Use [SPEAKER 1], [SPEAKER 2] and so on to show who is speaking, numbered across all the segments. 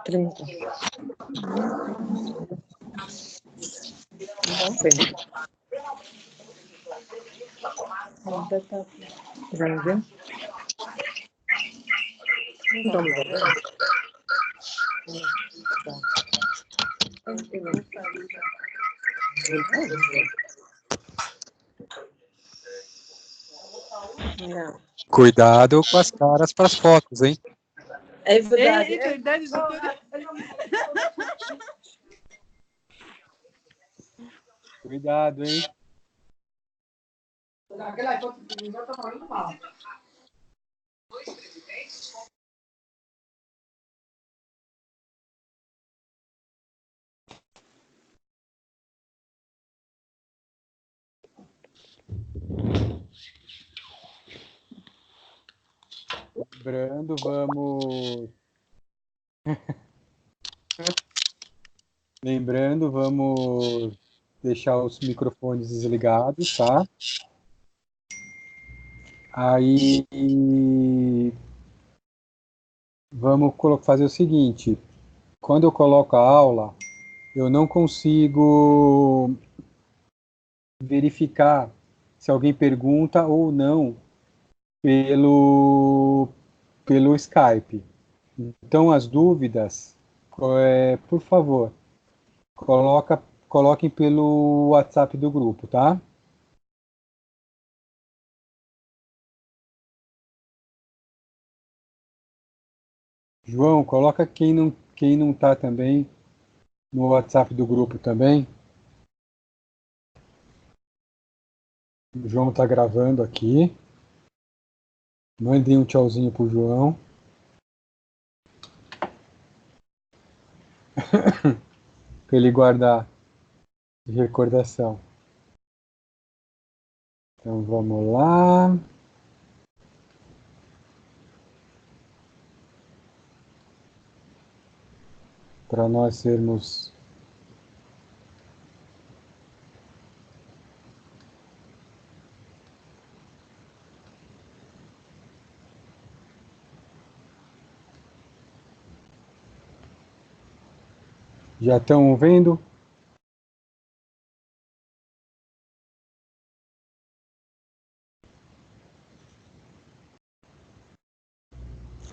[SPEAKER 1] 30. Sim. Grande. Então,
[SPEAKER 2] Cuidado com as caras para as fotos, hein?
[SPEAKER 1] É verdade.
[SPEAKER 3] É verdade.
[SPEAKER 2] Cuidado, hein?
[SPEAKER 3] Aquela foto que já tá falando mal.
[SPEAKER 2] Lembrando, vamos... Lembrando, vamos deixar os microfones desligados, tá? Aí vamos fazer o seguinte: quando eu coloco a aula, eu não consigo verificar se alguém pergunta ou não pelo Skype. Então, as dúvidas, por favor, coloquem pelo WhatsApp do grupo, tá? João, coloca quem não tá também no WhatsApp do grupo também. O João tá gravando aqui. Mandem um tchauzinho pro João. Para ele guardar de recordação. Então vamos lá. Para nós sermos já estão vendo?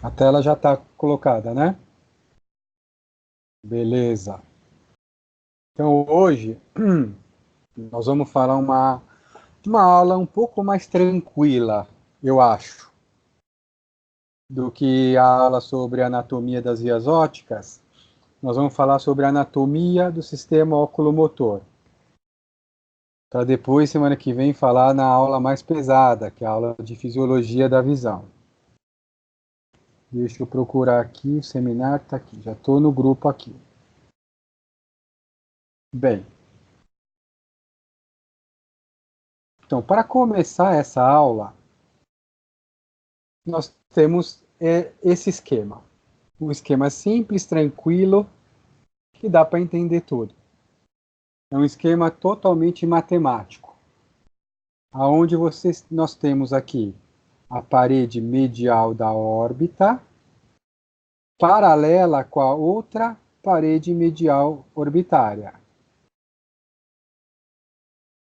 [SPEAKER 2] A tela já está colocada, né? Beleza. Então hoje nós vamos falar uma aula um pouco mais tranquila, eu acho, do que a aula sobre anatomia das vias ópticas. Nós vamos falar sobre a anatomia do sistema oculomotor. Para depois, semana que vem, falar na aula mais pesada, que é a aula de fisiologia da visão. Deixa eu procurar aqui, o seminário está aqui, já estou no grupo aqui. Bem, então, para começar essa aula, nós temos esse esquema. Um esquema simples, tranquilo, que dá para entender tudo. É um esquema totalmente matemático, aonde nós temos aqui a parede medial da órbita, paralela com a outra parede medial orbitária.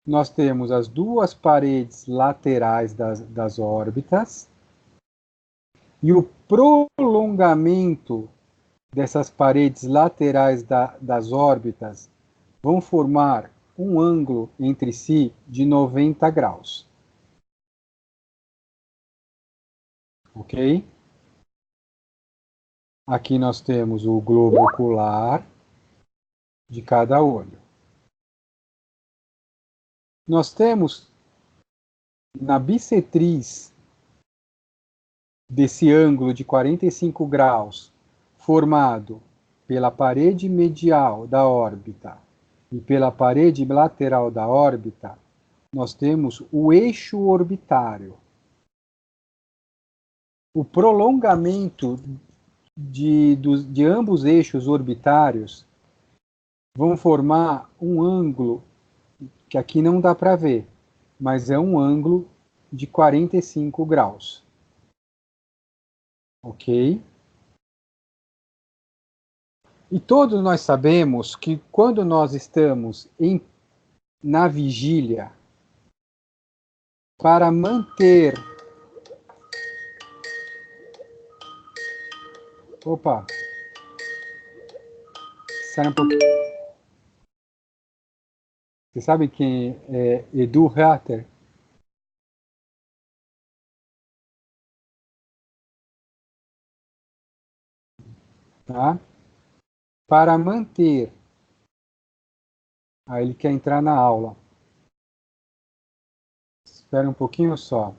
[SPEAKER 2] Nós temos as duas paredes laterais das órbitas e o prolongamento dessas paredes laterais das órbitas vão formar um ângulo entre si de 90 graus. Ok? Aqui nós temos o globo ocular de cada olho. Nós temos na bissetriz desse ângulo de 45 graus formado pela parede medial da órbita e pela parede lateral da órbita, nós temos o eixo orbitário. O prolongamento de ambos os eixos orbitários vão formar um ângulo que aqui não dá para ver, mas é um ângulo de 45 graus. Ok? E todos nós sabemos que quando nós estamos na vigília, para manter... Opa! Sai um pouquinho. Você sabe quem é Edu Hatter? Tá? Para manter... Aí ele quer entrar na aula. Espera um pouquinho só.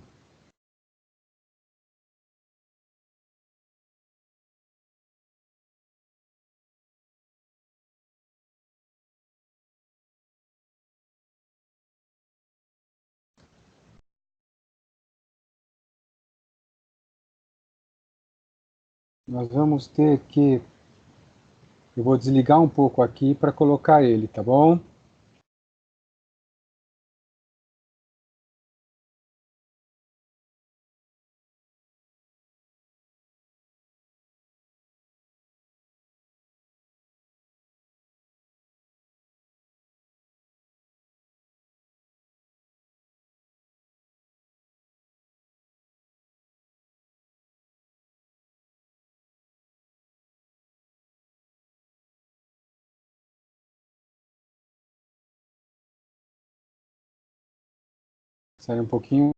[SPEAKER 2] Nós vamos ter que... Eu vou desligar um pouco aqui para colocar ele, tá bom? Sai um pouquinho.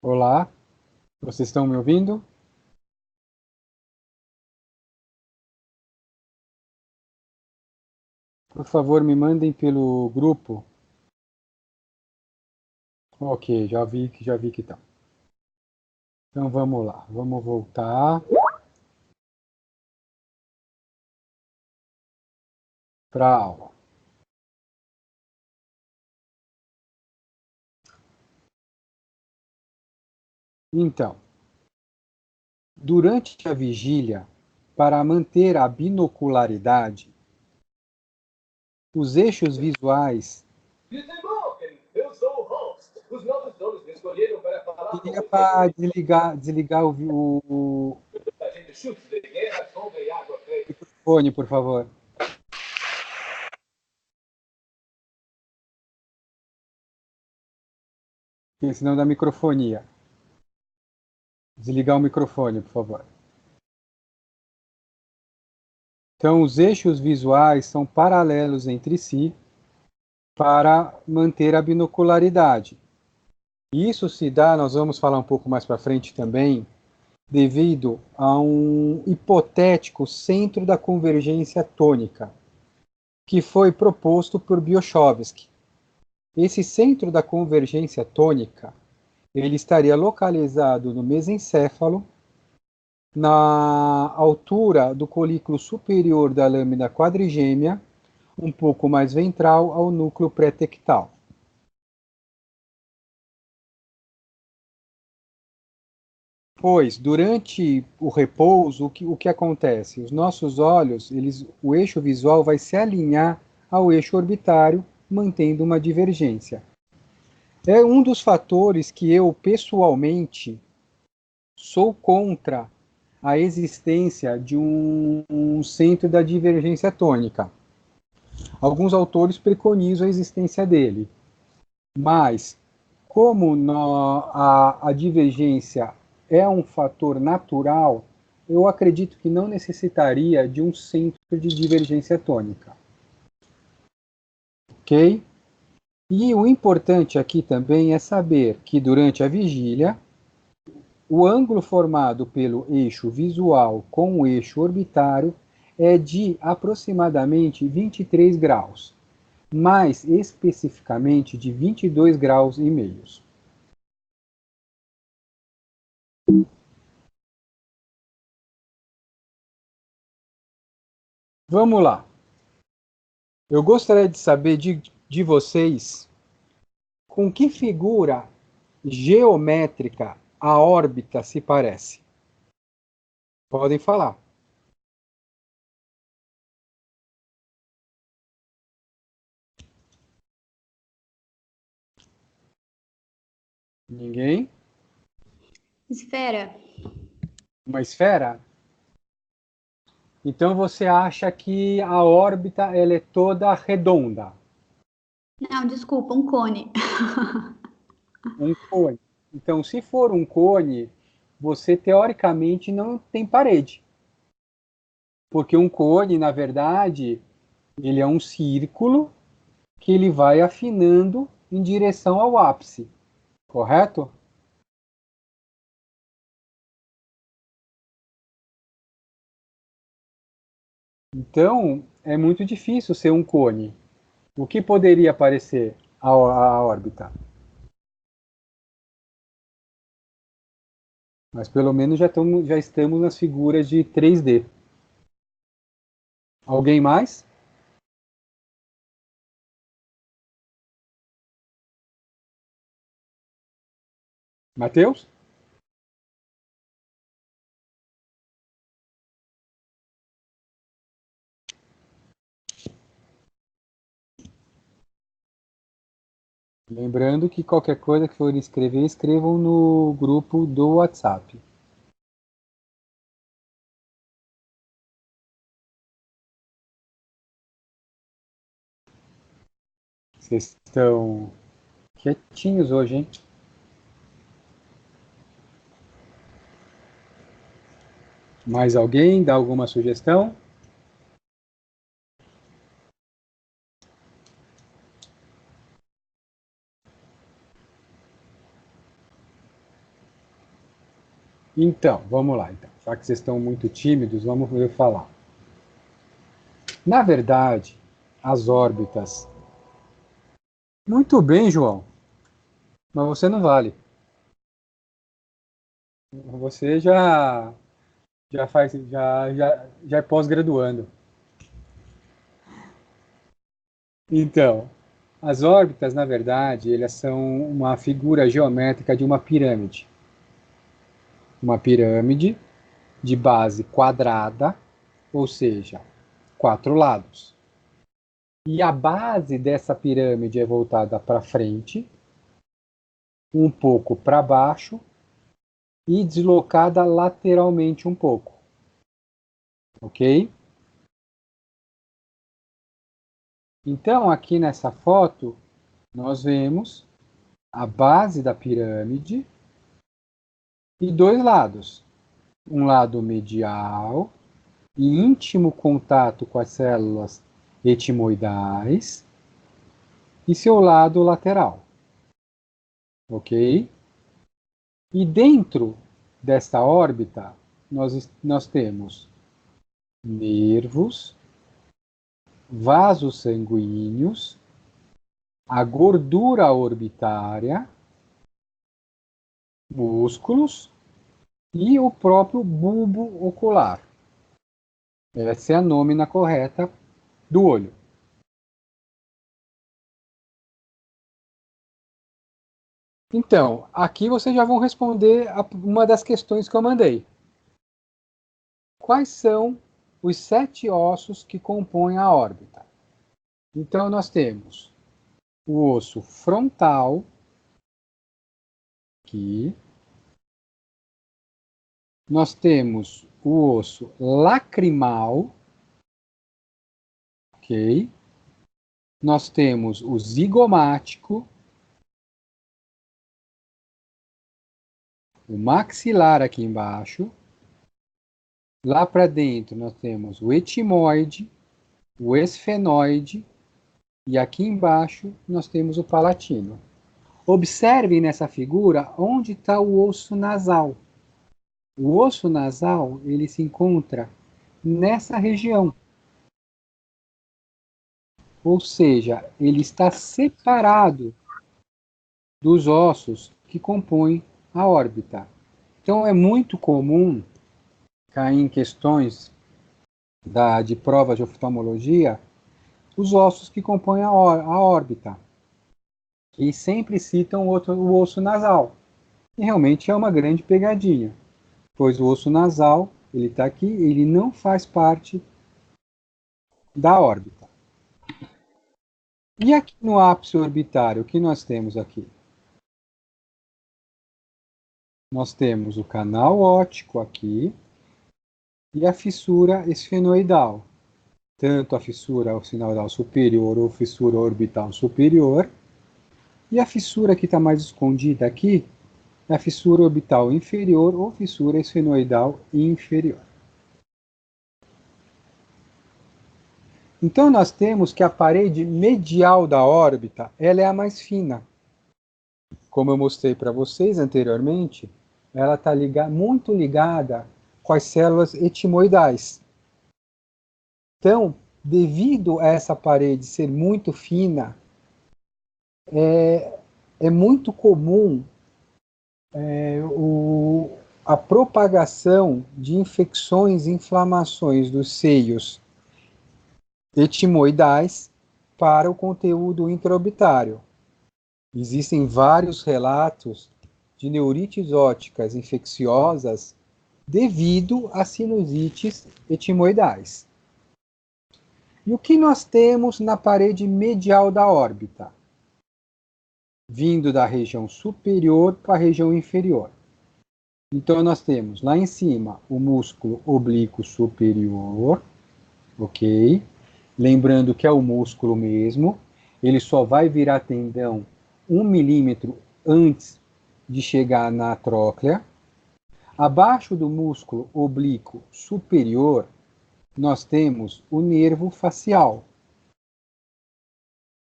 [SPEAKER 2] Olá, vocês estão me ouvindo? Por favor, me mandem pelo grupo. Ok, já vi que tá. Então vamos lá, vamos voltar para a aula. Então, durante a vigília, para manter a binocularidade, os eixos visuais...
[SPEAKER 4] Eu sou o host. Os novos donos me escolheram para falar
[SPEAKER 2] Queria para desligar o
[SPEAKER 4] fazendo chutes de guerra, sombra e água fresca.
[SPEAKER 2] microfone, por favor. Porque senão dá microfonia. Desligar o microfone, por favor. Então, os eixos visuais são paralelos entre si para manter a binocularidade. Isso se dá, nós vamos falar um pouco mais para frente também, devido a um hipotético centro da convergência tônica, que foi proposto por Biochovsky. Esse centro da convergência tônica, ele estaria localizado no mesencéfalo, na altura do colículo superior da lâmina quadrigêmea, um pouco mais ventral ao núcleo pré-tectal. Pois, durante o repouso, o que acontece? Os nossos olhos, o eixo visual vai se alinhar ao eixo orbitário, mantendo uma divergência. É um dos fatores que eu, pessoalmente, sou contra a existência de um centro da divergência tônica. Alguns autores preconizam a existência dele, mas como a divergência é um fator natural, eu acredito que não necessitaria de um centro de divergência tônica. Ok? E o importante aqui também é saber que durante a vigília, o ângulo formado pelo eixo visual com o eixo orbitário é de aproximadamente 23 graus, mais especificamente de 22 graus e meio. Vamos lá. Eu gostaria de saber de vocês com que figura geométrica a órbita se parece. Podem falar. Ninguém?
[SPEAKER 5] Esfera.
[SPEAKER 2] Uma esfera? Então você acha que a órbita ela é toda redonda?
[SPEAKER 5] Não, desculpa, um cone.
[SPEAKER 2] Um cone. Então, se for um cone, você teoricamente não tem parede. Porque um cone, na verdade, ele é um círculo que ele vai afinando em direção ao ápice. Correto? Então, é muito difícil ser um cone. O que poderia parecer a órbita? Mas pelo menos já estamos nas figuras de 3D. Alguém mais? Matheus? Lembrando que qualquer coisa que forem escrever, escrevam no grupo do WhatsApp. Vocês estão quietinhos hoje, hein? Mais alguém? Dá alguma sugestão? Então, vamos lá. Então. Já que vocês estão muito tímidos, vamos ver falar. Na verdade, as órbitas. Muito bem, João. Mas você não vale. Você já é pós-graduando. Então, as órbitas, na verdade, elas são uma figura geométrica de uma pirâmide. Uma pirâmide de base quadrada, ou seja, 4 lados. E a base dessa pirâmide é voltada para frente, um pouco para baixo e deslocada lateralmente um pouco. Ok? Então, aqui nessa foto, nós vemos a base da pirâmide e dois lados. Um lado medial, em íntimo contato com as células etimoidais, e seu lado lateral. Ok? E dentro desta órbita, nós temos nervos, vasos sanguíneos, a gordura orbitária, músculos e o próprio bulbo ocular. Essa é a nômina correta do olho. Então, aqui vocês já vão responder uma das questões que eu mandei. Quais são os 7 ossos que compõem a órbita? Então, nós temos o osso frontal, aqui. Nós temos o osso lacrimal, ok? Nós temos o zigomático, o maxilar aqui embaixo. Lá para dentro nós temos o etimoide, o esfenoide e aqui embaixo nós temos o palatino. Observem nessa figura onde está o osso nasal. O osso nasal ele se encontra nessa região. Ou seja, ele está separado dos ossos que compõem a órbita. Então é muito comum cair em questões de prova de oftalmologia, os ossos que compõem a órbita. E sempre citam o osso nasal. E realmente é uma grande pegadinha, pois o osso nasal, ele está aqui, ele não faz parte da órbita. E aqui no ápice orbitário, o que nós temos aqui? Nós temos o canal óptico aqui e a fissura esfenoidal. Tanto a fissura esfenoidal superior ou fissura orbital superior. E a fissura que está mais escondida aqui é a fissura orbital inferior ou fissura esfenoidal inferior. Então nós temos que a parede medial da órbita, ela é a mais fina. Como eu mostrei para vocês anteriormente, ela está muito ligada com as células etimoidais. Então, devido a essa parede ser muito fina, é muito comum a propagação de infecções e inflamações dos seios etimoidais para o conteúdo intraorbitário. Existem vários relatos de neurites ópticas infecciosas devido a sinusites etimoidais. E o que nós temos na parede medial da órbita? Vindo da região superior para a região inferior. Então nós temos lá em cima o músculo oblíquo superior, ok? Lembrando que é o músculo mesmo, ele só vai virar tendão 1 milímetro antes de chegar na tróclea. Abaixo do músculo oblíquo superior, nós temos o nervo facial.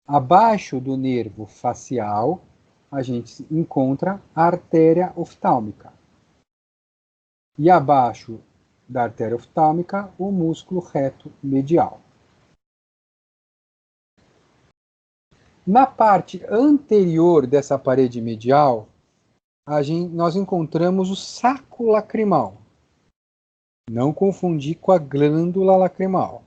[SPEAKER 2] Abaixo do nervo facial, a gente encontra a artéria oftálmica. E abaixo da artéria oftálmica, o músculo reto medial. Na parte anterior dessa parede medial, nós encontramos o saco lacrimal. Não confundir com a glândula lacrimal.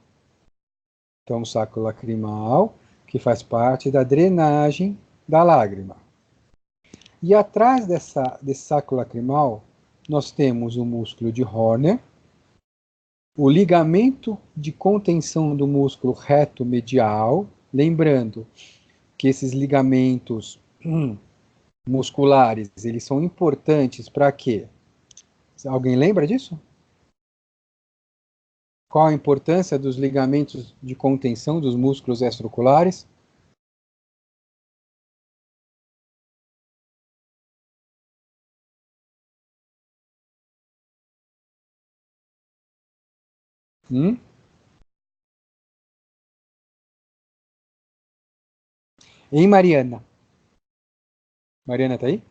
[SPEAKER 2] Então, o saco lacrimal, que faz parte da drenagem da lágrima. E atrás desse saco lacrimal, nós temos o músculo de Horner, o ligamento de contenção do músculo reto medial, lembrando que esses ligamentos musculares, eles são importantes para quê? Alguém lembra disso? Qual a importância dos ligamentos de contenção dos músculos extraoculares? Hein, Mariana? Mariana tá aí?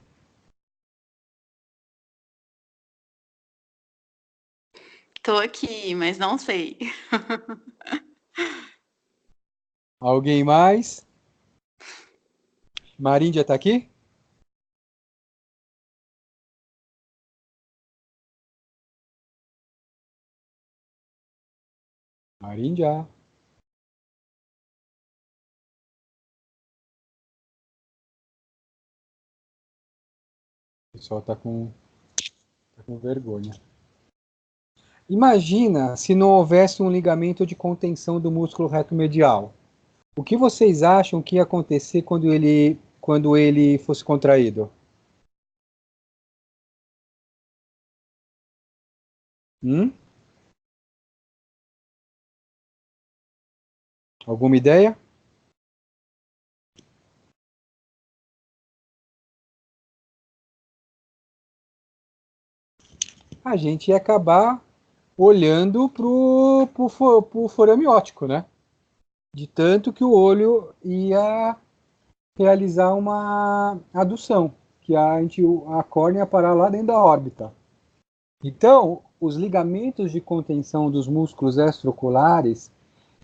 [SPEAKER 6] Tô aqui, mas não sei.
[SPEAKER 2] Alguém mais? Maríndia tá aqui? Maríndia. O pessoal tá com vergonha. Imagina se não houvesse um ligamento de contenção do músculo reto medial. O que vocês acham que ia acontecer quando ele fosse contraído? Alguma ideia? A gente ia acabar olhando pro forame óptico, né? De tanto que o olho ia realizar uma adução, que a córnea ia parar lá dentro da órbita. Então, os ligamentos de contenção dos músculos extraoculares,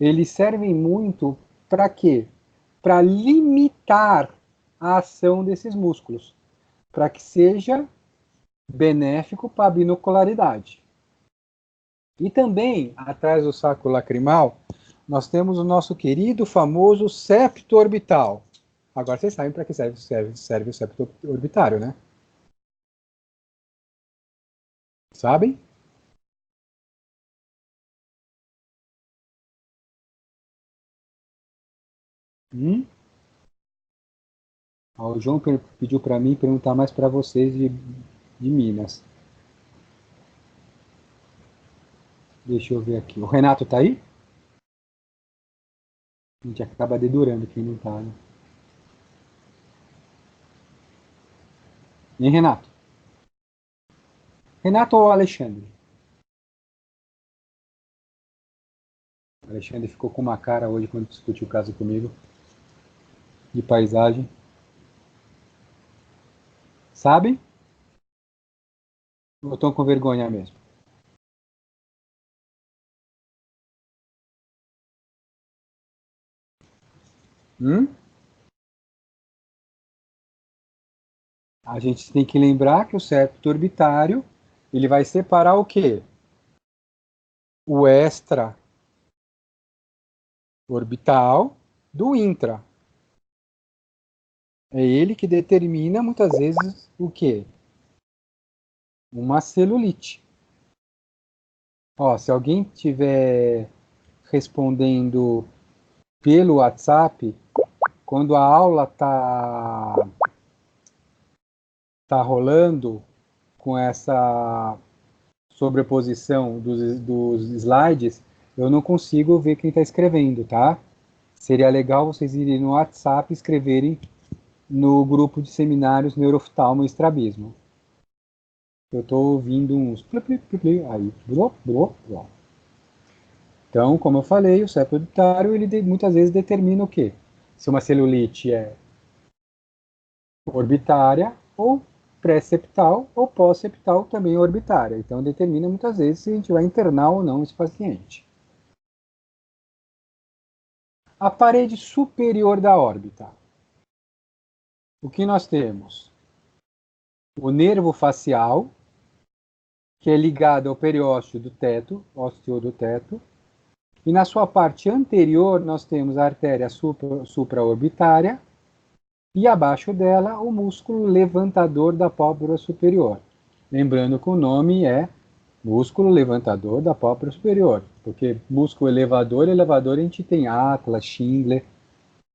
[SPEAKER 2] eles servem muito para quê? Para limitar a ação desses músculos, para que seja benéfico para a binocularidade. E também, atrás do saco lacrimal, nós temos o nosso querido, famoso septo orbital. Agora vocês sabem para que serve o septo orbitário, né? Sabem? O João pediu para mim perguntar mais para vocês de Minas. Deixa eu ver aqui. O Renato tá aí? A gente acaba dedurando quem não tá, né? E Renato? Renato ou Alexandre? O Alexandre ficou com uma cara hoje quando discutiu o caso comigo. De paisagem. Sabem? Ou estão com vergonha mesmo? A gente tem que lembrar que o septo orbitário ele vai separar o quê? O extra orbital do intra. É ele que determina muitas vezes o quê? Uma celulite. Ó, se alguém estiver respondendo pelo WhatsApp, quando a aula tá rolando com essa sobreposição dos slides, eu não consigo ver quem está escrevendo, tá? Seria legal vocês irem no WhatsApp e escreverem no grupo de seminários Neuroftalmo e Estrabismo. Eu estou ouvindo uns aí. Então, como eu falei, o septo orbitário, ele muitas vezes determina o quê? Se uma celulite é orbitária ou pré-septal ou pós-septal também orbitária. Então, determina muitas vezes se a gente vai internar ou não esse paciente. A parede superior da órbita. O que nós temos? O nervo facial, que é ligado ao periósteo do teto, ósteo do teto, e na sua parte anterior nós temos a artéria supraorbitária e abaixo dela o músculo levantador da pálpebra superior. Lembrando que o nome é músculo levantador da pálpebra superior, porque músculo elevador a gente tem Atlas, Schindler,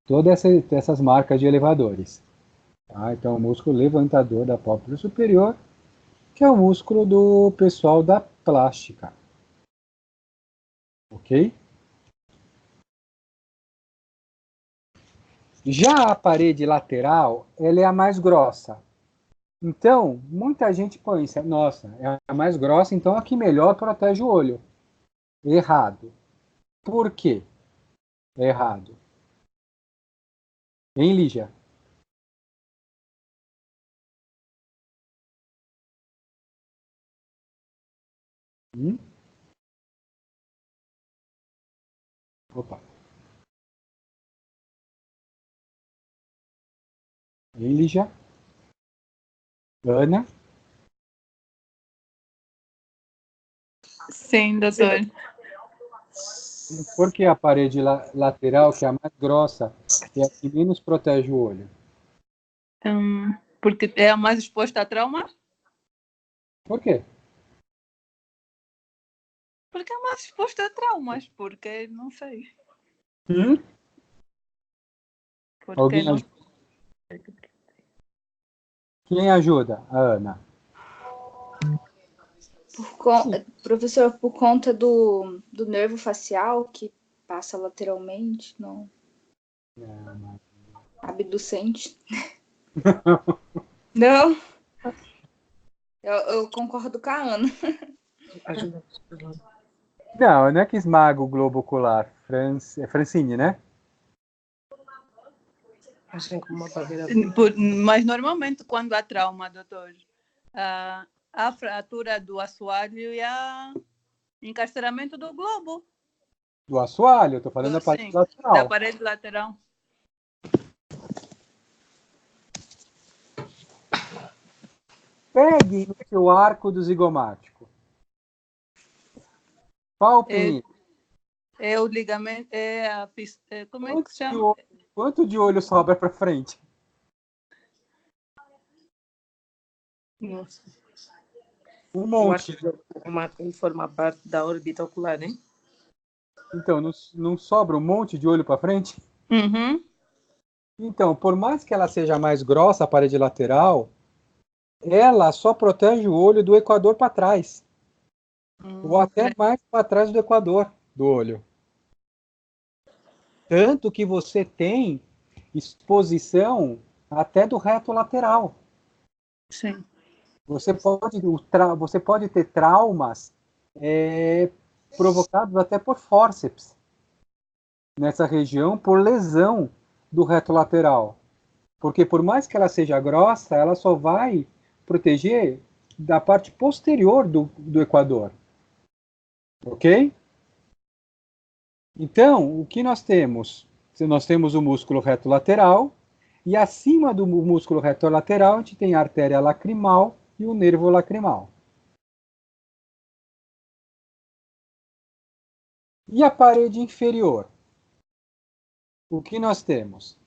[SPEAKER 2] todas essas marcas de elevadores. Tá? Então, o músculo levantador da pálpebra superior, que é o músculo do pessoal da plástica. Ok? Já a parede lateral, ela é a mais grossa. Então, muita gente pensa, nossa, é a mais grossa, então a que melhor protege o olho. Errado. Por quê? Errado. Hein, Lígia? Opa. Hein, Lígia? Ana?
[SPEAKER 6] Sim, doutor.
[SPEAKER 2] Por que a parede lateral, que é a mais grossa, é a que menos protege o olho?
[SPEAKER 6] Porque é a mais exposta a trauma?
[SPEAKER 2] Por quê?
[SPEAKER 6] Porque é mais exposta a traumas, porque não sei. Porque
[SPEAKER 2] Alguém
[SPEAKER 6] não.
[SPEAKER 2] Quem ajuda? A Ana.
[SPEAKER 7] Professor, por conta do nervo facial que passa lateralmente, não. Abducente. Não. Eu concordo com a Ana.
[SPEAKER 1] Ajuda.
[SPEAKER 2] Não é que esmaga o globo ocular. É Francine, né?
[SPEAKER 1] Assim como uma barreira.
[SPEAKER 6] Mas normalmente quando há trauma, doutor, a fratura do assoalho e a encarceramento do globo.
[SPEAKER 2] Do assoalho, eu tô falando da parede
[SPEAKER 6] Sim,
[SPEAKER 2] lateral.
[SPEAKER 6] da parede lateral.
[SPEAKER 2] Pegue o seu arco do zigomático. Palpem.
[SPEAKER 6] É o ligamento, como é que se chama?
[SPEAKER 2] Quanto de olho sobra para frente?
[SPEAKER 1] Nossa.
[SPEAKER 2] Um
[SPEAKER 1] Eu
[SPEAKER 2] monte.
[SPEAKER 1] acho que ele forma parte da órbita ocular, hein?
[SPEAKER 2] Então, não sobra um monte de olho para frente?
[SPEAKER 6] Uhum.
[SPEAKER 2] Então, por mais que ela seja mais grossa, a parede lateral, ela só protege o olho do equador para trás. Ou até mais para trás do equador do olho. Tanto que você tem exposição até do reto lateral.
[SPEAKER 6] Sim.
[SPEAKER 2] Você pode ter traumas provocados até por fórceps nessa região, por lesão do reto lateral. Porque por mais que ela seja grossa, ela só vai proteger da parte posterior do equador. Ok? Então, o que nós temos? Nós temos o músculo reto lateral, e acima do músculo reto lateral, a gente tem a artéria lacrimal e o nervo lacrimal. E a parede inferior? O que nós temos?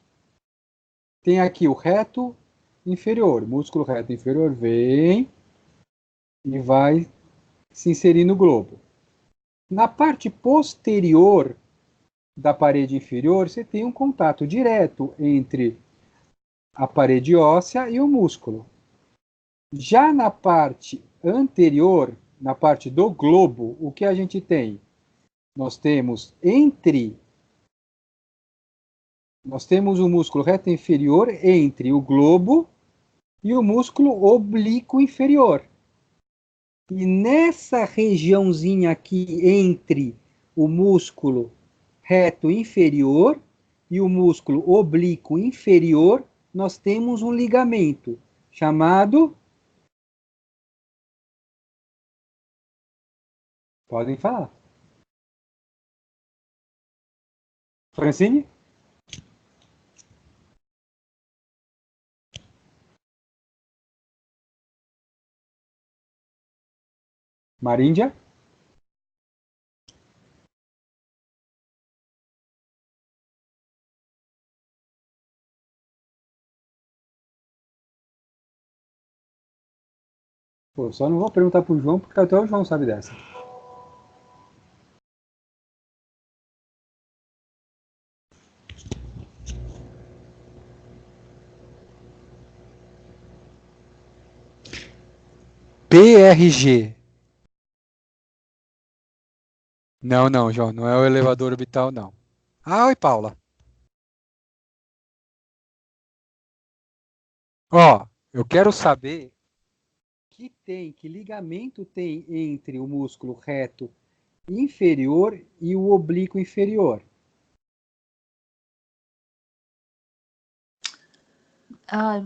[SPEAKER 2] Tem aqui o reto inferior. O músculo reto inferior vem e vai se inserir no globo. Na parte posterior da parede inferior, você tem um contato direto entre a parede óssea e o músculo. Já na parte anterior, na parte do globo, o que a gente tem? Nós temos o músculo reto inferior entre o globo e o músculo oblíquo inferior. E nessa regiãozinha aqui entre o músculo reto inferior e o músculo oblíquo inferior, nós temos um ligamento chamado... Podem falar. Francine? Maríndia? Pô, só não vou perguntar pro João, porque até o João sabe dessa. PRG. Não, João, não é o elevador orbital, não. Ah, oi, Paula. Ó, eu quero saber que ligamento tem entre o músculo reto inferior e o oblíquo inferior.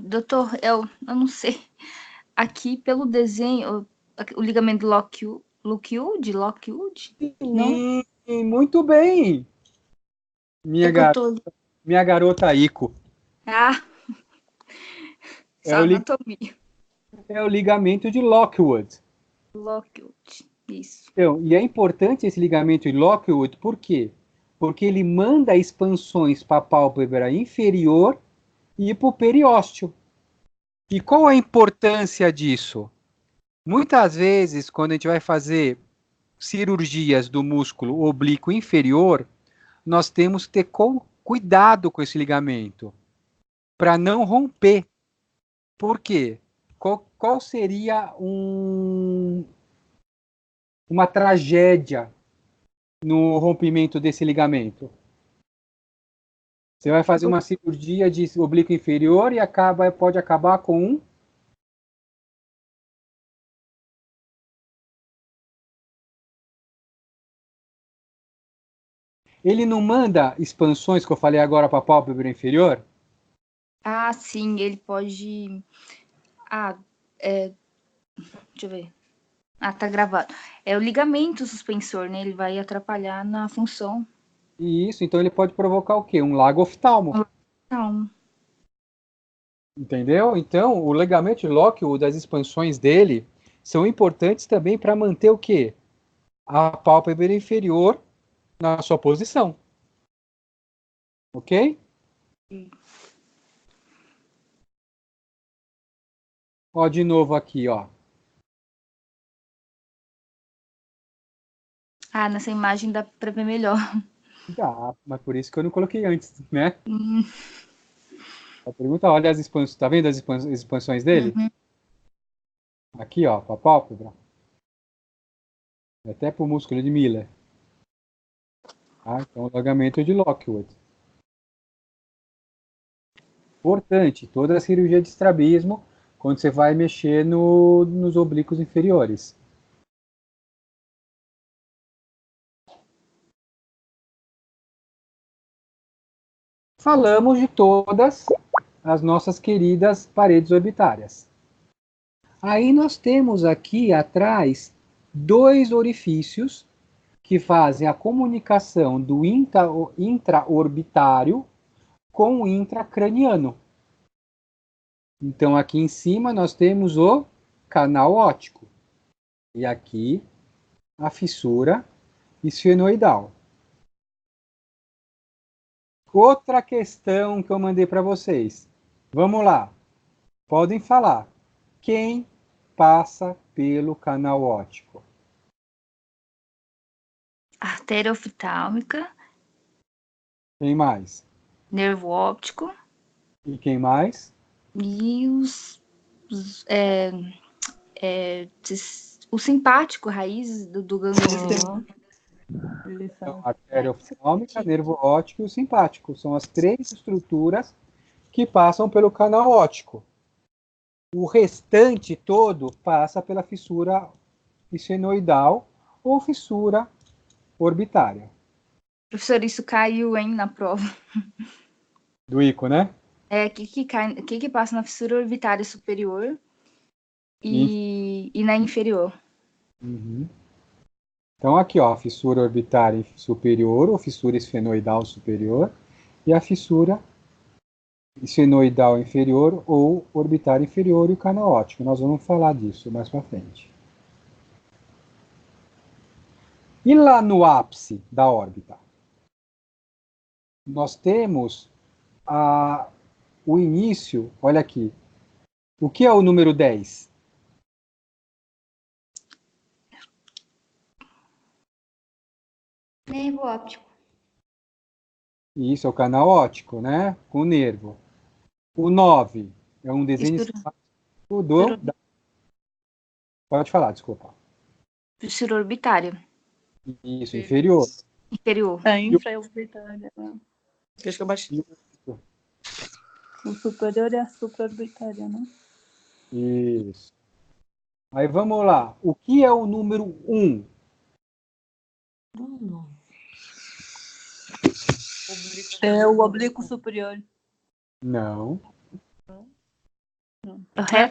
[SPEAKER 7] Doutor, eu não sei. Aqui, pelo desenho, o ligamento Lockwood? Não?
[SPEAKER 2] Muito bem, minha,
[SPEAKER 7] É que eu tô...
[SPEAKER 2] minha garota Ico.
[SPEAKER 7] Ah,
[SPEAKER 2] É
[SPEAKER 7] só anatomia.
[SPEAKER 2] É o ligamento de Lockwood.
[SPEAKER 7] Lockwood, isso.
[SPEAKER 2] Então, e é importante esse ligamento de Lockwood, por quê? Porque ele manda expansões para a pálpebra inferior e para o periósteo. E qual a importância disso? Muitas vezes, quando a gente vai fazer cirurgias do músculo oblíquo inferior, nós temos que ter cuidado com esse ligamento, para não romper. Por quê? Qual seria uma tragédia no rompimento desse ligamento? Você vai fazer uma cirurgia de oblíquo inferior e pode acabar com um... Ele não manda expansões que eu falei agora para a pálpebra inferior?
[SPEAKER 7] Ah, sim, ele pode... Deixa eu ver. Tá gravado. É o ligamento suspensor, né? Ele vai atrapalhar na função.
[SPEAKER 2] Isso, então ele pode provocar o quê? Um lago oftalmo.
[SPEAKER 7] Não.
[SPEAKER 2] Entendeu? Então, o ligamento de Lockwood, as expansões dele, são importantes também para manter o quê? a pálpebra inferior na sua posição. Ok? Ó, de novo aqui, ó.
[SPEAKER 7] Ah, nessa imagem dá pra ver melhor.
[SPEAKER 2] Dá, mas por isso que eu não coloquei antes, né? A pergunta, olha as expansões, tá vendo as expansões dele?
[SPEAKER 7] Uhum.
[SPEAKER 2] Aqui, ó, com a pálpebra. Até pro músculo de Miller. Tá? Então, alongamento de Lockwood. Importante, toda a cirurgia de estrabismo, quando você vai mexer nos oblíquos inferiores. Falamos de todas as nossas queridas paredes orbitárias. Aí nós temos aqui atrás 2 orifícios que fazem a comunicação do intraorbitário com o intracraniano. Então aqui em cima nós temos o canal óptico e aqui a fissura esfenoidal. Outra questão que eu mandei para vocês. Vamos lá. Podem falar. Quem passa pelo canal óptico?
[SPEAKER 7] Artéria oftálmica,
[SPEAKER 2] Quem mais?
[SPEAKER 7] nervo óptico
[SPEAKER 2] E quem mais?
[SPEAKER 7] e o simpático, raízes do gânglio.
[SPEAKER 2] Então, artéria oftálmica, nervo óptico e o simpático. São as 3 estruturas que passam pelo canal óptico. O restante todo passa pela fissura esfenoidal ou fissura orbitária.
[SPEAKER 7] Professor, isso caiu, hein, na prova.
[SPEAKER 2] Do ICO, né?
[SPEAKER 7] O que passa na fissura orbitária superior e na inferior?
[SPEAKER 2] Uhum. Então, aqui, ó, a fissura orbitária superior, ou fissura esfenoidal superior, e a fissura esfenoidal inferior, ou orbitária inferior, e o canal óptico. Nós vamos falar disso mais para frente. E lá no ápice da órbita? Nós temos o início, olha aqui. O que é o número 10?
[SPEAKER 5] Nervo óptico.
[SPEAKER 2] Isso é o canal óptico, né? Com o nervo. O 9 é um desenho esquemático do... Pode falar, desculpa.
[SPEAKER 7] Fissura orbitária.
[SPEAKER 2] Isso, inferior.
[SPEAKER 7] Inferior.
[SPEAKER 6] A infraorbitária. Né?
[SPEAKER 1] Acho que eu baixei.
[SPEAKER 6] O superior é a supraorbitária, né?
[SPEAKER 2] Isso. Aí vamos lá. O que é o número 1?
[SPEAKER 6] É o oblíquo superior.
[SPEAKER 2] Não.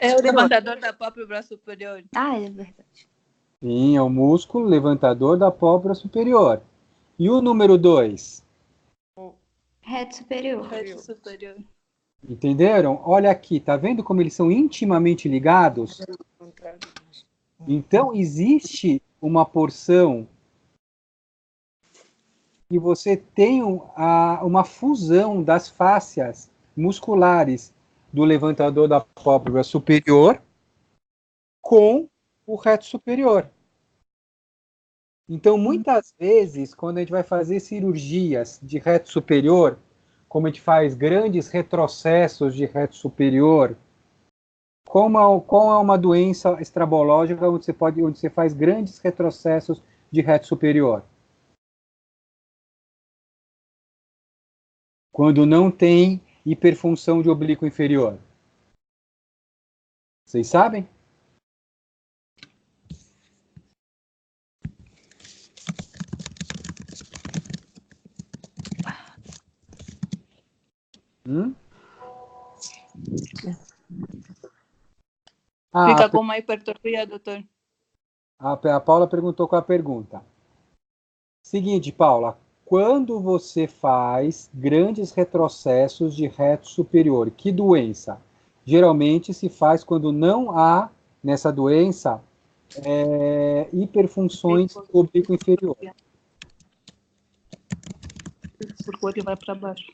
[SPEAKER 6] É o levantador da pálpebra superior.
[SPEAKER 7] Ah, é verdade.
[SPEAKER 2] Sim, é o músculo levantador da pálpebra superior. E o número 2?
[SPEAKER 5] Reto superior.
[SPEAKER 6] Reto superior.
[SPEAKER 2] Entenderam? Olha aqui, tá vendo como eles são intimamente ligados? Então, existe uma porção que você tem uma fusão das fáscias musculares do levantador da pálpebra superior com o reto superior. Então, muitas vezes, quando a gente vai fazer cirurgias de reto superior, como a gente faz grandes retrocessos de reto superior, como é uma doença estrabológica onde você faz grandes retrocessos de reto superior? Quando não tem hiperfunção de oblíquo inferior. Vocês sabem?
[SPEAKER 6] Fica com uma hipertrofia, doutor.
[SPEAKER 2] A Paula perguntou qual a pergunta. Seguinte, Paula. Quando você faz grandes retrocessos de reto superior, que doença? Geralmente se faz quando não há, nessa doença, hiperfunções do oblíquo inferior.
[SPEAKER 6] Porque o outro vai para baixo.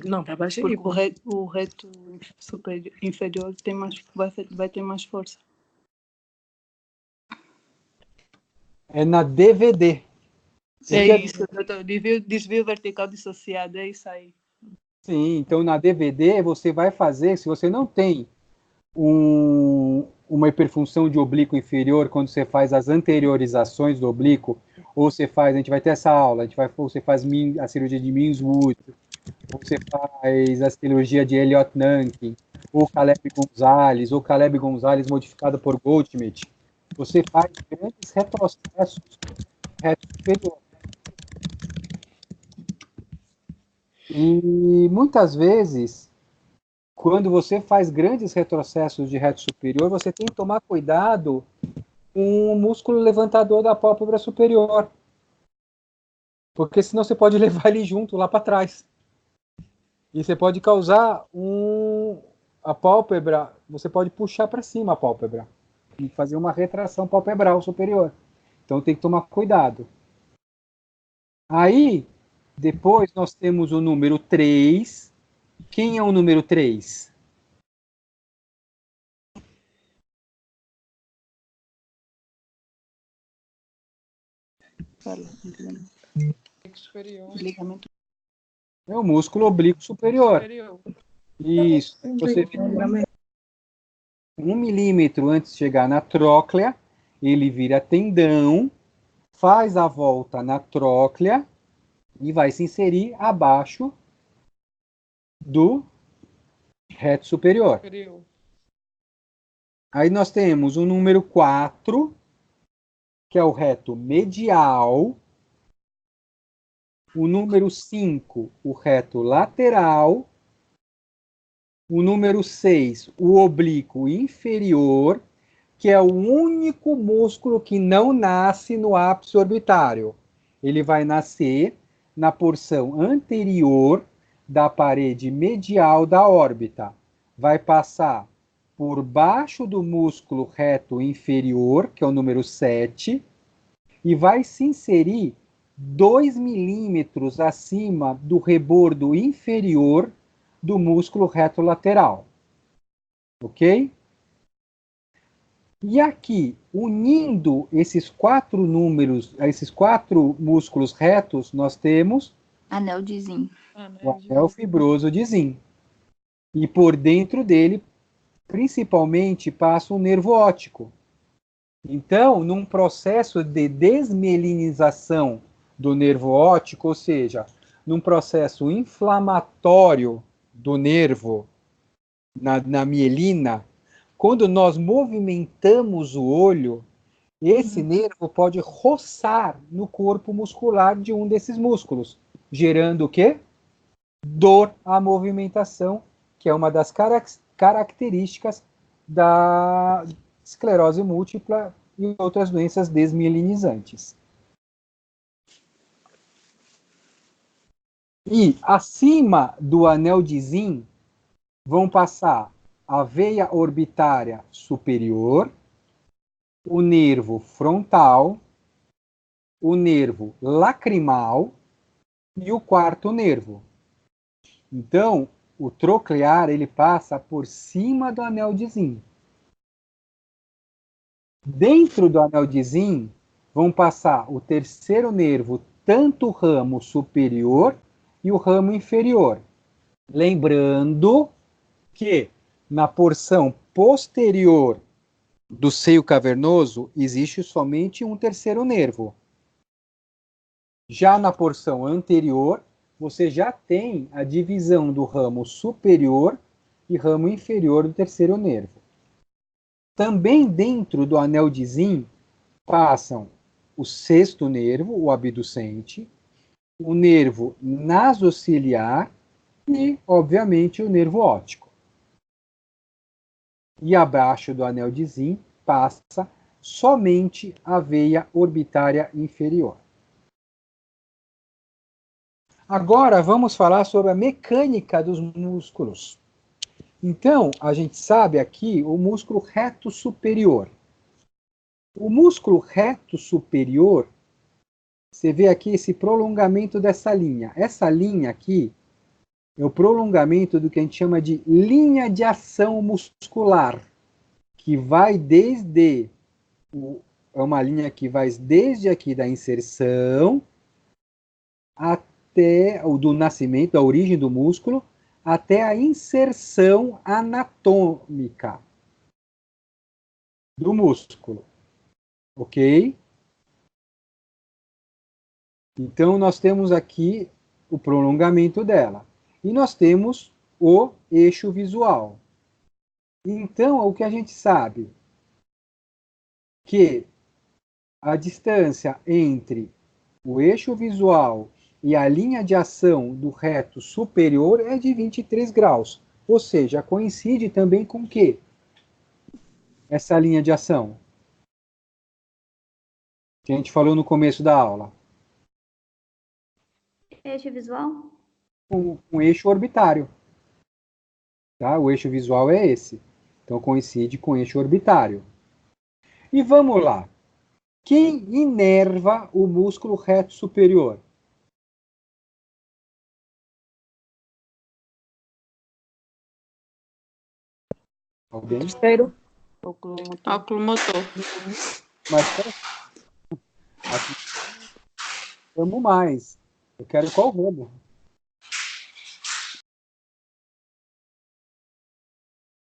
[SPEAKER 1] Não, para baixo é
[SPEAKER 6] Porque
[SPEAKER 1] igual.
[SPEAKER 6] o reto inferior tem mais, vai ter mais força.
[SPEAKER 2] É na DVD.
[SPEAKER 6] É isso, doutor. Desvio vertical dissociado, é isso aí.
[SPEAKER 2] Sim, então na DVD você vai fazer, se você não tem uma hiperfunção de oblíquo inferior, quando você faz as anteriorizações do oblíquo, ou você faz, a gente vai ter essa aula, você faz a cirurgia de Meanswood, ou você faz a cirurgia de Elliott-Nankin, ou Caleb Gonzalez modificada por Goldschmidt, você faz grandes retrocessos reto superior. E muitas vezes, quando você faz grandes retrocessos de reto superior, você tem que tomar cuidado com o músculo levantador da pálpebra superior. Porque senão você pode levar ele junto lá para trás. E você pode causar a pálpebra, você pode puxar para cima a pálpebra e fazer uma retração palpebral superior. Então tem que tomar cuidado. Aí, depois nós temos o número 3. Quem é o número 3?
[SPEAKER 3] Superior.
[SPEAKER 6] Ligamento
[SPEAKER 2] É o músculo oblíquo superior.
[SPEAKER 3] Superior.
[SPEAKER 2] Isso. Você vê 1 milímetro antes de chegar na tróclea, ele vira tendão, faz a volta na tróclea e vai se inserir abaixo do reto superior.
[SPEAKER 3] Superior.
[SPEAKER 2] Aí nós temos o número 4, que é o reto medial. O número 5, o reto lateral. O número 6, o oblíquo inferior, que é o único músculo que não nasce no ápice orbitário. Ele vai nascer na porção anterior da parede medial da órbita. Vai passar por baixo do músculo reto inferior, que é o número 7, e vai se inserir 2 milímetros acima do rebordo inferior do músculo reto lateral. Ok? E aqui, unindo esses 4 números, esses 4 músculos retos, nós temos
[SPEAKER 5] Anel de Zin.
[SPEAKER 2] o anel fibroso de Zin. E por dentro dele, principalmente, passa um nervo óptico. Então, num processo de desmielinização do nervo óptico, ou seja, num processo inflamatório do nervo na mielina, quando nós movimentamos o olho, esse nervo pode roçar no corpo muscular de um desses músculos, gerando o quê? Dor à movimentação, que é uma das características da esclerose múltipla e outras doenças desmielinizantes. E acima do anel de Zin vão passar a veia orbitária superior, o nervo frontal, o nervo lacrimal e o quarto nervo. Então, o troclear ele passa por cima do anel de Zin. Dentro do anel de Zin vão passar o terceiro nervo, tanto o ramo superior e o ramo inferior. Lembrando que na porção posterior do seio cavernoso existe somente um terceiro nervo. Já na porção anterior, você já tem a divisão do ramo superior e ramo inferior do terceiro nervo. Também dentro do anel de Zin passam o sexto nervo, o abducente, o nervo nasociliar e, obviamente, o nervo óptico. E abaixo do anel de Zin passa somente a veia orbitária inferior. Agora vamos falar sobre a mecânica dos músculos. Então, a gente sabe aqui o músculo reto superior. O músculo reto superior, você vê aqui esse prolongamento dessa linha. Essa linha aqui é o prolongamento do que a gente chama de linha de ação muscular, que vai desde é uma linha que vai desde aqui da inserção até o do nascimento, da origem do músculo, até a inserção anatômica do músculo. Ok? Então, nós temos aqui o prolongamento dela. E nós temos o eixo visual. Então, o que a gente sabe? Que a distância entre o eixo visual e a linha de ação do reto superior é de 23 graus. Ou seja, coincide também com o quê? Essa linha de ação que a gente falou no começo da aula.
[SPEAKER 5] Eixo visual?
[SPEAKER 2] Um eixo orbitário. Tá? O eixo visual é esse. Então, coincide com o eixo orbitário. E vamos lá. Quem inerva o músculo reto superior? Alguém?
[SPEAKER 1] Terceiro.
[SPEAKER 6] Oculomotor.
[SPEAKER 2] Mas vamos mais. Eu quero qual ramo?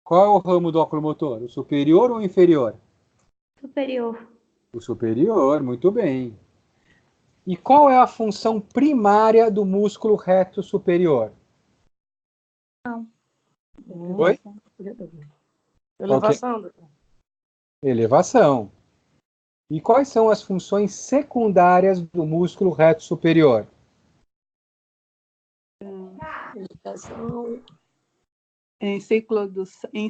[SPEAKER 2] Qual é o ramo do oculomotor? O superior ou o inferior?
[SPEAKER 5] Superior.
[SPEAKER 2] O superior, muito bem. E qual é a função primária do músculo reto superior? Oi?
[SPEAKER 1] Elevação, doutor.
[SPEAKER 2] Elevação. E quais são as funções secundárias do músculo reto superior?
[SPEAKER 1] Elevação.
[SPEAKER 6] Em ciclodução
[SPEAKER 2] Em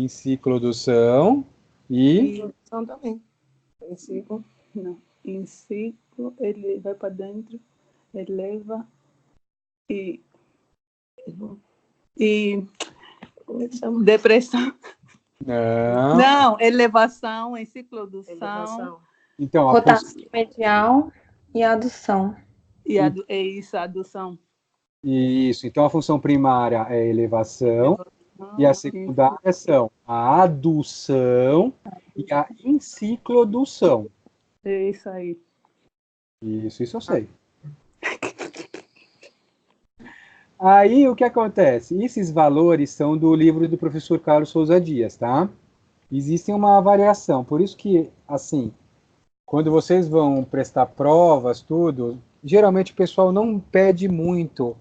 [SPEAKER 2] ciclodução e
[SPEAKER 1] Elevação também. Em ciclo.
[SPEAKER 6] não, em ciclo, ele vai para dentro, eleva e
[SPEAKER 1] Como é que chama?
[SPEAKER 6] depressão.
[SPEAKER 2] não.
[SPEAKER 6] Não, elevação em ciclodução
[SPEAKER 1] Elevação.
[SPEAKER 2] Então, a
[SPEAKER 8] Rotação medial e adução.
[SPEAKER 6] e é isso, a adução.
[SPEAKER 2] isso. Então, a função primária é a elevação e a secundária são a adução e a enciclodução.
[SPEAKER 6] É isso aí.
[SPEAKER 2] Isso eu sei. Aí, o que acontece? Esses valores são do livro do professor Carlos Souza Dias, tá? Existem uma variação, por isso que, assim, quando vocês vão prestar provas, tudo, geralmente o pessoal não pede muito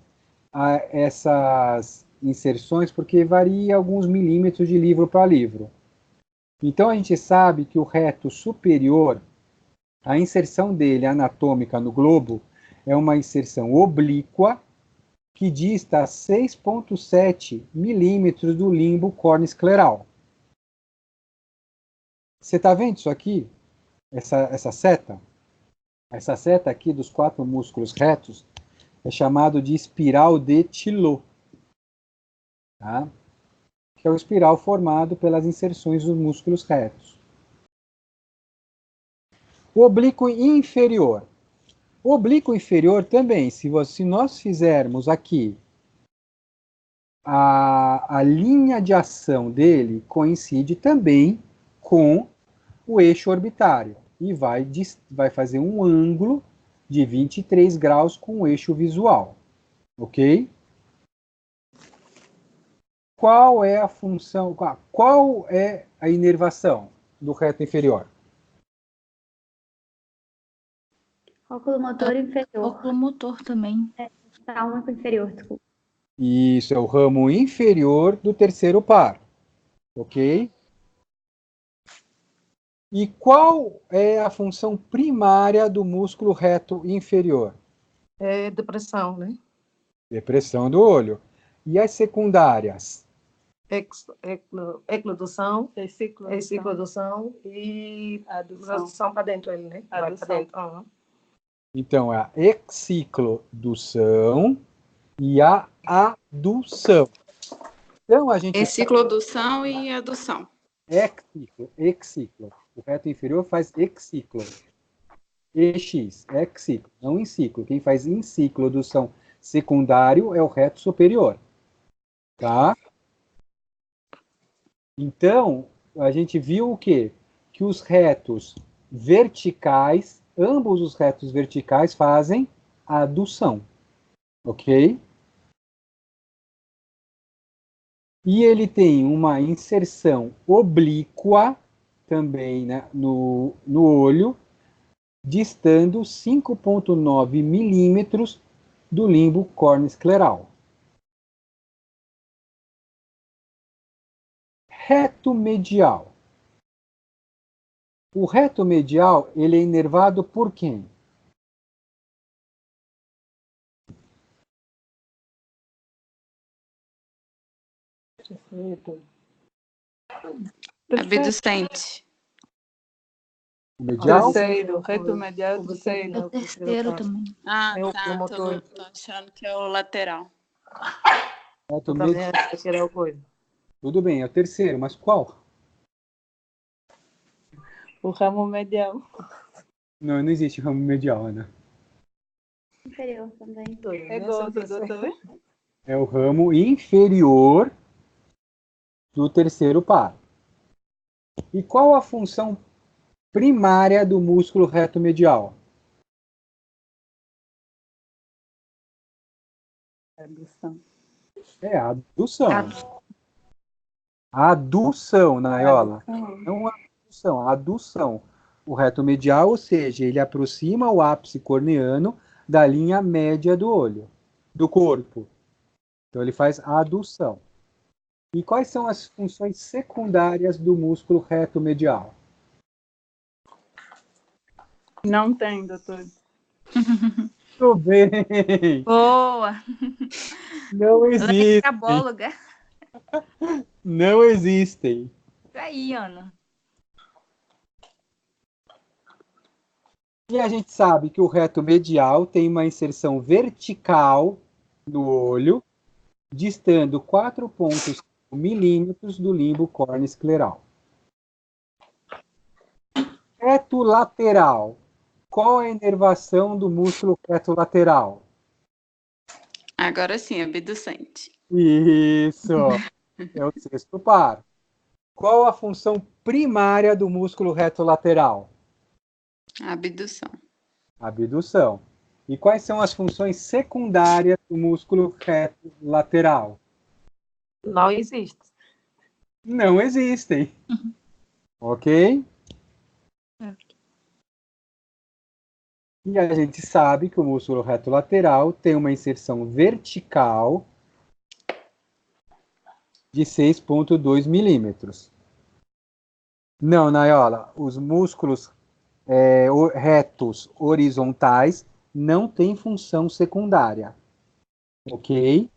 [SPEAKER 2] essas inserções, porque varia alguns milímetros de livro para livro. Então, a gente sabe que o reto superior, a inserção dele anatômica no globo, é uma inserção oblíqua, que dista 6,7 milímetros do limbo corneoescleral. Você está vendo isso aqui? Essa seta? Essa seta aqui dos 4 músculos retos é chamado de espiral de Tillot. Tá? Que é o espiral formado pelas inserções dos músculos retos. O oblíquo inferior. O oblíquo inferior também, se nós fizermos aqui a linha de ação dele, coincide também com o eixo orbitário e vai fazer um ângulo de 23 graus com o eixo visual. Ok? Qual é a função, qual é a inervação do reto inferior?
[SPEAKER 5] Oculomotor inferior.
[SPEAKER 8] Oculomotor também.
[SPEAKER 5] Oftalmo inferior, desculpa.
[SPEAKER 2] Isso é o ramo inferior do terceiro par. Ok? E qual é a função primária do músculo reto inferior?
[SPEAKER 1] É depressão, né?
[SPEAKER 2] Depressão do olho. E as secundárias?
[SPEAKER 1] Eclodução.
[SPEAKER 6] É ciclodução.
[SPEAKER 1] É ciclodução e
[SPEAKER 6] Adução.
[SPEAKER 1] adução para dentro ele, né? Vai
[SPEAKER 6] Adução.
[SPEAKER 1] para dentro. Uhum.
[SPEAKER 2] Então, é a exciclodução e a adução. Então, a gente
[SPEAKER 9] Em ciclodução e adução.
[SPEAKER 2] exciclo. O reto inferior faz exciclo. EX, exciclo, não enciclo. Quem faz enciclo adução secundário é o reto superior. Tá? Então, a gente viu o quê? Que os retos verticais, ambos os retos verticais fazem adução. Ok? E ele tem uma inserção oblíqua também, né, no olho, distando 5,9 milímetros do limbo corneoescleral. Reto medial. O reto medial, ele é inervado por quem?
[SPEAKER 6] Abducente.
[SPEAKER 2] O medial?
[SPEAKER 6] Terceiro, reto medial, terceiro.
[SPEAKER 8] É o terceiro também.
[SPEAKER 6] Ah,
[SPEAKER 1] É o
[SPEAKER 6] tá.
[SPEAKER 1] promotor.
[SPEAKER 6] Tô achando que é o lateral.
[SPEAKER 2] Reto
[SPEAKER 1] Eu também
[SPEAKER 2] medial.
[SPEAKER 1] acho que era o coisa.
[SPEAKER 2] Tudo bem, é o terceiro, mas qual?
[SPEAKER 6] O ramo medial.
[SPEAKER 2] Não existe ramo medial, Ana.
[SPEAKER 5] Inferior também.
[SPEAKER 6] É gosto, doutor.
[SPEAKER 2] É o ramo inferior do terceiro par. E qual a função primária do músculo reto medial?
[SPEAKER 6] Abdução.
[SPEAKER 2] É a adução. A adução, Naiola. Não a adução, a adução. O reto medial, ou seja, ele aproxima o ápice corneano da linha média do olho, do corpo. Então ele faz a adução. E quais são as funções secundárias do músculo reto medial?
[SPEAKER 6] Não tem, doutor.
[SPEAKER 2] Tudo bem.
[SPEAKER 8] Boa!
[SPEAKER 2] Não existem.
[SPEAKER 8] Letrabóloga.
[SPEAKER 2] Não existem.
[SPEAKER 8] Isso aí, Ana.
[SPEAKER 2] E a gente sabe que o reto medial tem uma inserção vertical no olho, distando 4,5 milímetros do limbo corneoescleral. Reto lateral. Qual é a inervação do músculo reto lateral?
[SPEAKER 6] Agora sim, abducente.
[SPEAKER 2] Isso! É o sexto par. Qual a função primária do músculo reto lateral?
[SPEAKER 6] Abdução.
[SPEAKER 2] Abdução. E quais são as funções secundárias do músculo reto lateral?
[SPEAKER 1] Não existe.
[SPEAKER 2] Não existem. Ok? E a gente sabe que o músculo reto lateral tem uma inserção vertical de 6,2 milímetros. Não, Naiola, os músculos retos horizontais não têm função secundária. Ok?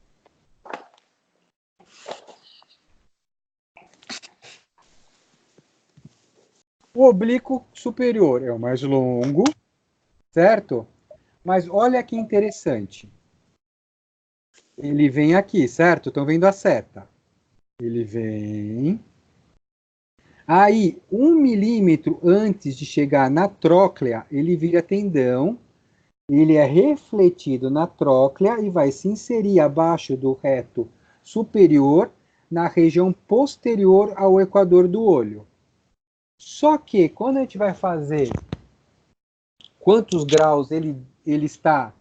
[SPEAKER 2] O oblíquo superior é o mais longo, certo? Mas olha que interessante. Ele vem aqui, certo? Estão vendo a seta. Ele vem. Aí, 1 milímetro antes de chegar na tróclea, ele vira tendão. Ele é refletido na tróclea e vai se inserir abaixo do reto superior, na região posterior ao equador do olho. Só que, quando a gente vai fazer quantos graus ele está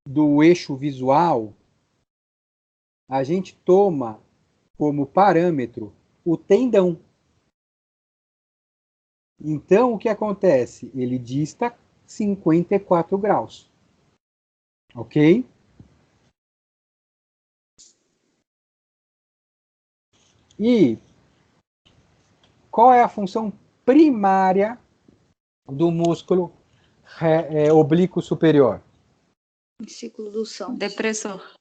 [SPEAKER 2] do eixo visual, a gente toma como parâmetro o tendão. Então, o que acontece? Ele dista 54 graus. Ok? E qual é a função primária do músculo oblíquo superior?
[SPEAKER 7] Enciclodução.
[SPEAKER 6] Depressor.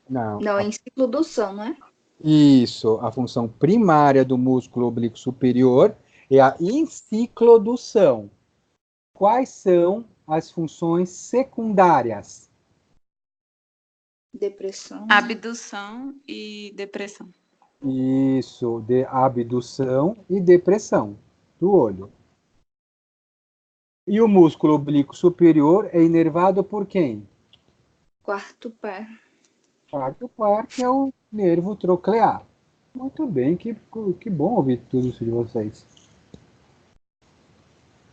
[SPEAKER 2] Não.
[SPEAKER 7] Não, é enciclodução, não é?
[SPEAKER 2] Isso. A função primária do músculo oblíquo superior é a enciclodução. Quais são as funções secundárias?
[SPEAKER 7] Depressão.
[SPEAKER 6] Abdução e depressão.
[SPEAKER 2] Isso, de abdução e depressão do olho. E o músculo oblíquo superior é inervado por quem?
[SPEAKER 7] Quarto par.
[SPEAKER 2] Quarto par, que é o nervo troclear. Muito bem, que bom ouvir tudo isso de vocês.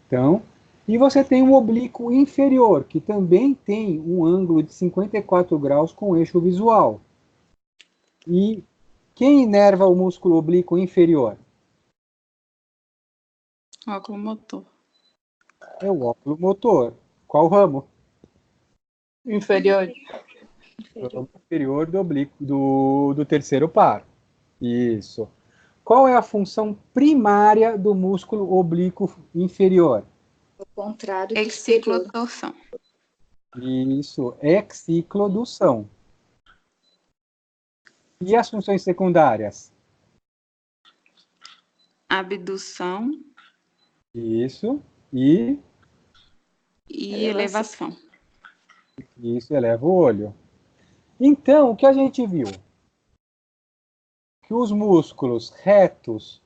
[SPEAKER 2] Então, e você tem o oblíquo inferior, que também tem um ângulo de 54 graus com eixo visual. E quem inerva o músculo oblíquo inferior?
[SPEAKER 6] Óculo motor.
[SPEAKER 2] É o óculo motor. Qual ramo?
[SPEAKER 6] Inferior.
[SPEAKER 2] O ramo inferior do oblíquo do terceiro par. Isso. Qual é a função primária do músculo oblíquo inferior?
[SPEAKER 7] O contrário do superior.
[SPEAKER 6] Exciclotorção.
[SPEAKER 2] Isso, exciclodução. E as funções secundárias?
[SPEAKER 6] Abdução
[SPEAKER 2] Isso, e
[SPEAKER 6] e elevação.
[SPEAKER 2] isso eleva o olho. Então, o que a gente viu? Que os músculos retos,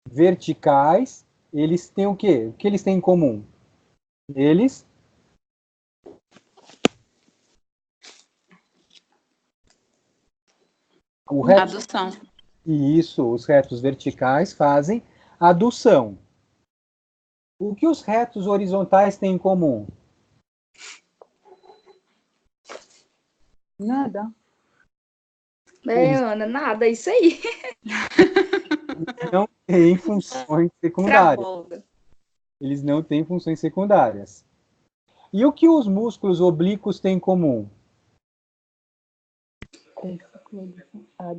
[SPEAKER 2] verticais, eles têm o quê? O que eles têm em comum? Eles
[SPEAKER 6] Adução.
[SPEAKER 2] E isso, os retos verticais fazem adução. O que os retos horizontais têm em comum?
[SPEAKER 6] Nada.
[SPEAKER 7] Ana, nada, isso aí.
[SPEAKER 2] Não têm funções secundárias.
[SPEAKER 7] Travolga.
[SPEAKER 2] Eles não têm funções secundárias. E o que os músculos oblíquos têm em comum?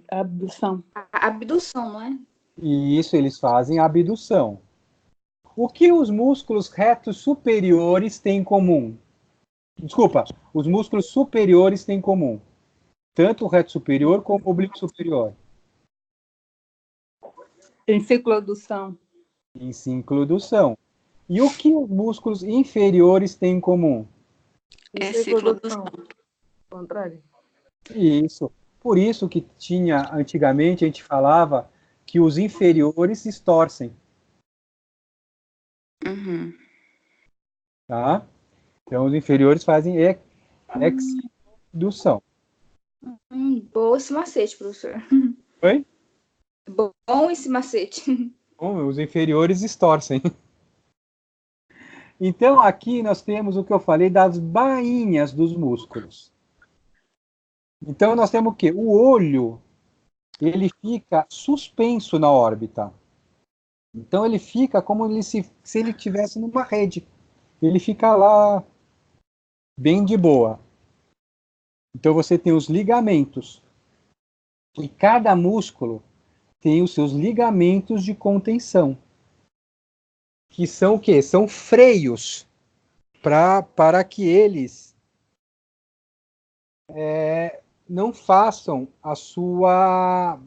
[SPEAKER 6] Abdução.
[SPEAKER 7] A abdução, não é?
[SPEAKER 2] E isso, eles fazem abdução. O que os músculos retos superiores têm em comum? Desculpa, os músculos superiores têm em comum. Tanto o reto superior como o oblíquo superior.
[SPEAKER 6] Enciclodução.
[SPEAKER 2] Enciclodução. E o que os músculos inferiores têm em comum?
[SPEAKER 6] Exciclodução.
[SPEAKER 1] Contrário.
[SPEAKER 2] Isso. Por isso que tinha, antigamente, a gente falava que os inferiores se estorcem.
[SPEAKER 6] Uhum.
[SPEAKER 2] Tá? Então, os inferiores fazem exdução.
[SPEAKER 7] Bom esse macete, professor.
[SPEAKER 2] Oi?
[SPEAKER 7] Bom esse macete.
[SPEAKER 2] Bom, os inferiores estorcem. Então, aqui nós temos o que eu falei das bainhas dos músculos. Então, nós temos o quê? O olho, ele fica suspenso na órbita. Então, ele fica como se ele estivesse numa rede. Ele fica lá bem de boa. Então, você tem os ligamentos. E cada músculo tem os seus ligamentos de contenção. Que são o quê? São freios para que eles não façam a sua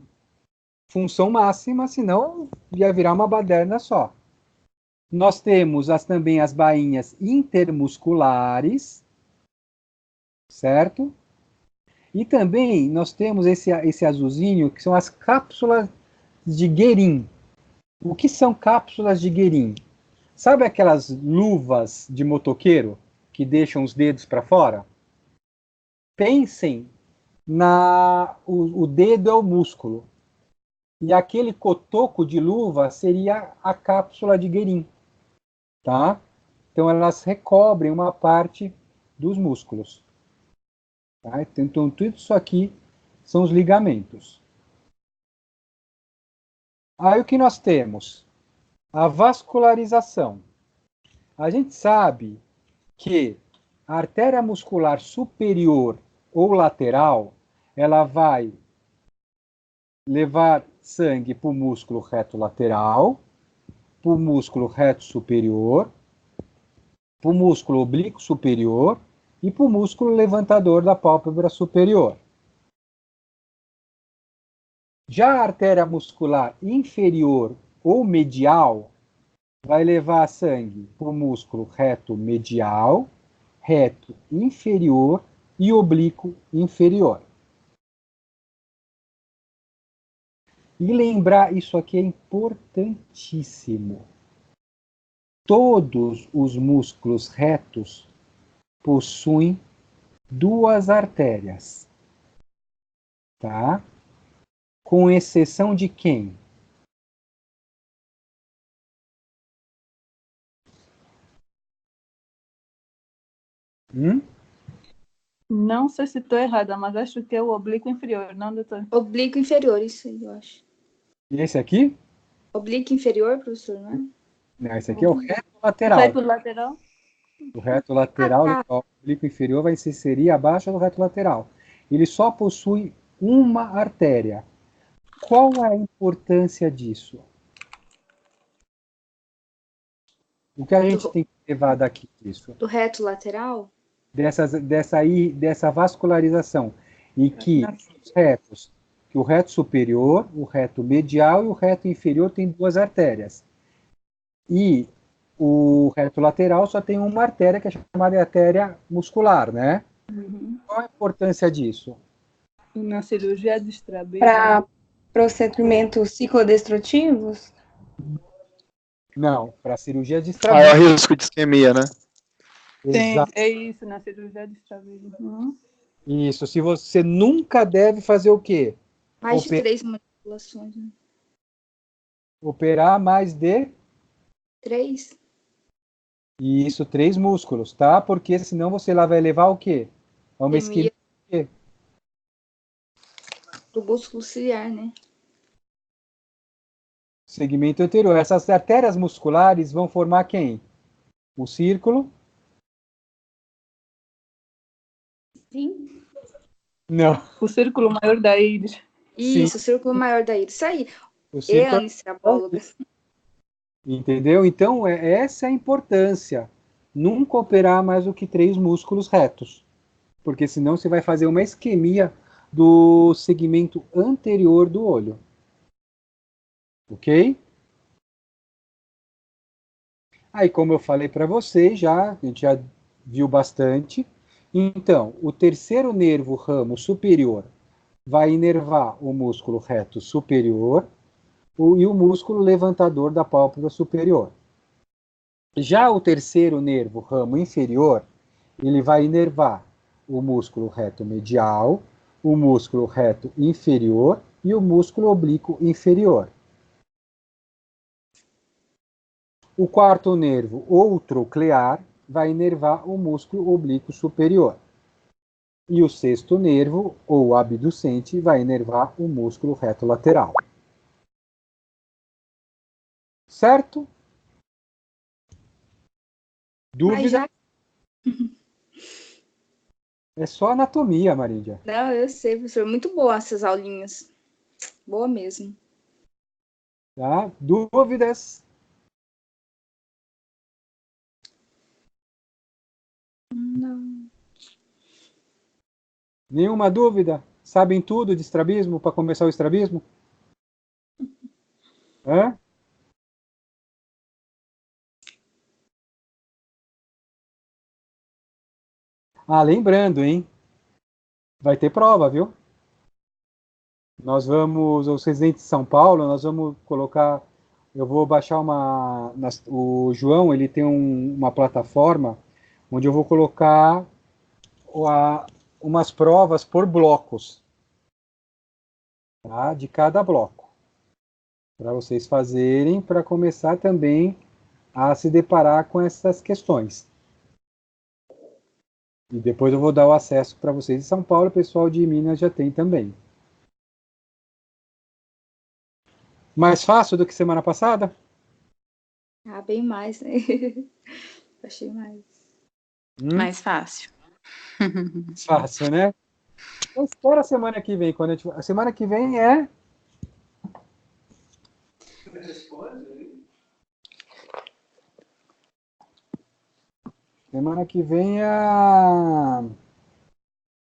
[SPEAKER 2] função máxima, senão ia virar uma baderna só. Nós temos também as bainhas intermusculares, certo? E também nós temos esse azulzinho, que são as cápsulas de Guerin. O que são cápsulas de Guerin? Sabe aquelas luvas de motoqueiro que deixam os dedos para fora? Pensem o dedo é o músculo. E aquele cotoco de luva seria a cápsula de Guerin. Tá? Então elas recobrem uma parte dos músculos. Tá? Então tudo isso aqui são os ligamentos. Aí o que nós temos? A vascularização. A gente sabe que a artéria muscular superior ou lateral, ela vai levar sangue para o músculo reto lateral, para o músculo reto superior, para o músculo oblíquo superior e para o músculo levantador da pálpebra superior. Já a artéria muscular inferior ou medial vai levar sangue para o músculo reto medial, reto inferior e oblíquo inferior. E lembrar, isso aqui é importantíssimo. Todos os músculos retos possuem duas artérias, tá? Com exceção de quem?
[SPEAKER 6] Não sei se estou errada, mas acho que é o oblíquo inferior, não, doutor?
[SPEAKER 7] Oblíquo inferior, isso aí, eu acho.
[SPEAKER 2] E esse aqui?
[SPEAKER 7] Oblíquo inferior, professor, não é?
[SPEAKER 2] Não, esse aqui é o reto
[SPEAKER 6] O
[SPEAKER 2] lateral.
[SPEAKER 6] reto lateral?
[SPEAKER 2] O reto lateral,
[SPEAKER 7] Ah,
[SPEAKER 2] o oblíquo inferior vai se inserir abaixo do reto lateral. Ele só possui uma artéria. Qual é a importância disso? O que a gente tem que levar daqui disso?
[SPEAKER 7] Do reto lateral?
[SPEAKER 2] Dessa vascularização, em que os retos, que o reto superior, o reto medial e o reto inferior têm duas artérias. E o reto lateral só tem uma artéria, que é chamada de artéria muscular, né? Qual a importância disso?
[SPEAKER 6] Na cirurgia de estrabismo.
[SPEAKER 3] Para procedimentos ciclodestrutivos?
[SPEAKER 2] Não, para cirurgia de
[SPEAKER 9] Maior
[SPEAKER 2] estrabismo.
[SPEAKER 9] risco de isquemia, né?
[SPEAKER 6] Tem,
[SPEAKER 2] Exato.
[SPEAKER 6] é isso, na cirurgia de estrabismo. Uhum.
[SPEAKER 2] Isso. Se você nunca deve fazer o quê?
[SPEAKER 7] Mais de 3 manipulações, né?
[SPEAKER 2] Operar mais de
[SPEAKER 7] 3?
[SPEAKER 2] isso, 3 músculos, tá? Porque senão você lá vai levar o quê? A uma isquemia.
[SPEAKER 7] Do músculo ciliar, né?
[SPEAKER 2] Segmento anterior. Essas artérias musculares vão formar quem? O círculo?
[SPEAKER 7] Sim.
[SPEAKER 2] Não.
[SPEAKER 6] O círculo maior da íris.
[SPEAKER 7] Isso, o círculo maior da íris. Isso aí.
[SPEAKER 2] O
[SPEAKER 7] E
[SPEAKER 2] círculo.
[SPEAKER 7] anestrabóloga.
[SPEAKER 2] Entendeu? Então, essa é a importância. Nunca operar mais do que 3 músculos retos. Porque senão você vai fazer uma isquemia do segmento anterior do olho. Ok? Aí, como eu falei para vocês, a gente já viu bastante. Então, o terceiro nervo ramo superior vai inervar o músculo reto superior e o músculo levantador da pálpebra superior. Já o terceiro nervo ramo inferior, ele vai inervar o músculo reto medial, o músculo reto inferior e o músculo oblíquo inferior. O quarto nervo, ou troclear, vai inervar o músculo oblíquo superior. E o sexto nervo, ou abducente, vai inervar o músculo reto lateral. Certo? Dúvida?
[SPEAKER 7] já...
[SPEAKER 2] É só anatomia, Marília.
[SPEAKER 7] Não, eu sei, professor. Muito boa essas aulinhas. Boa mesmo.
[SPEAKER 2] Tá? Dúvidas?
[SPEAKER 7] Não.
[SPEAKER 2] Nenhuma dúvida? Sabem tudo de estrabismo para começar o estrabismo? Hã? Ah, lembrando, hein? Vai ter prova, viu? Nós vamos, os residentes de São Paulo, nós vamos colocar, eu vou baixar o João, ele tem uma plataforma onde eu vou colocar umas provas por blocos, tá? De cada bloco, para vocês fazerem, para começar também a se deparar com essas questões. E depois eu vou dar o acesso para vocês de São Paulo, o pessoal de Minas já tem também. Mais fácil do que semana passada?
[SPEAKER 7] Ah, bem mais, né? Achei mais.
[SPEAKER 1] Mais fácil.
[SPEAKER 2] Fácil, né? Então espera a semana que vem. A semana que vem é... Semana que vem é